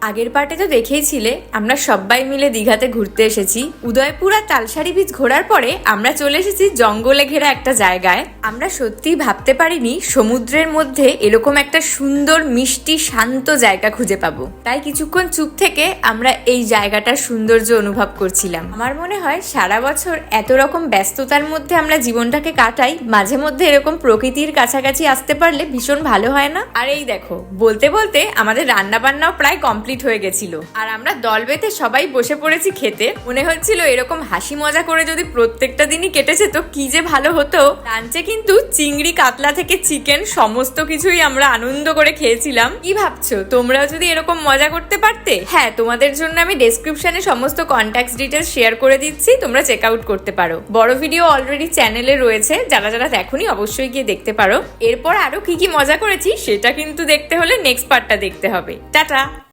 আগের পার্টে তো দেখেইছিলে আমরা সবাই মিলে দীঘাতে ঘুরতে এসেছি। উদয়পুর আর তালসারি বীচ ঘোরার পরে আমরা চলে এসেছি জঙ্গলে ঘেরা একটা জায়গায়। আমরা সত্যিই ভাবতে পারিনি সমুদ্রের মধ্যে এরকম একটা সুন্দর মিষ্টি শান্ত জায়গা খুঁজে পাবো। তাই কিছুক্ষণ চুপ থেকে আমরা এই জায়গাটার সৌন্দর্য অনুভব করছিলাম। আমার মনে হয় সারা বছর এত রকম ব্যস্ততার মধ্যে আমরা জীবনটাকে কাটাই, মাঝে মধ্যে এরকম প্রকৃতির কাছাকাছি আসতে পারলে ভীষণ ভালো হয় না? আর এই দেখো, বলতে বলতে আমাদের রান্না বান্নাও প্রায় কমপ্লিট হয়ে গেছিল আর আমরা দল বেঁধে সবাই বসে পড়েছি খেতে। মনে হচ্ছিল এরকম হাসি মজা করে যদি প্রত্যেকটা দিনই কেটেছে তো কি যে ভালো হতো। লাঞ্চে কিন্তু চিংড়ি, কাতলা থেকে চিকেন সমস্ত কিছুই আমরা আনন্দ করে খেয়েছিলাম। কি ভাবছো, তোমরাও যদি এরকম মজা করতে পারতে? হ্যাঁ, তোমাদের জন্য আমি ডেসক্রিপশনে সমস্ত কন্ট্যাক্ট ডিটেলস শেয়ার করে দিচ্ছি, তোমরা চেক আউট করতে পারো। বড় ভিডিও অলরেডি চ্যানেলে রয়েছে, যারা যারা দেখোনি অবশ্যই গিয়ে দেখতে পারো। এরপর আরো কি কি মজা করেছি সেটা কিন্তু দেখতে হলে নেক্সট পার্টটা দেখতে হবে। টাটা।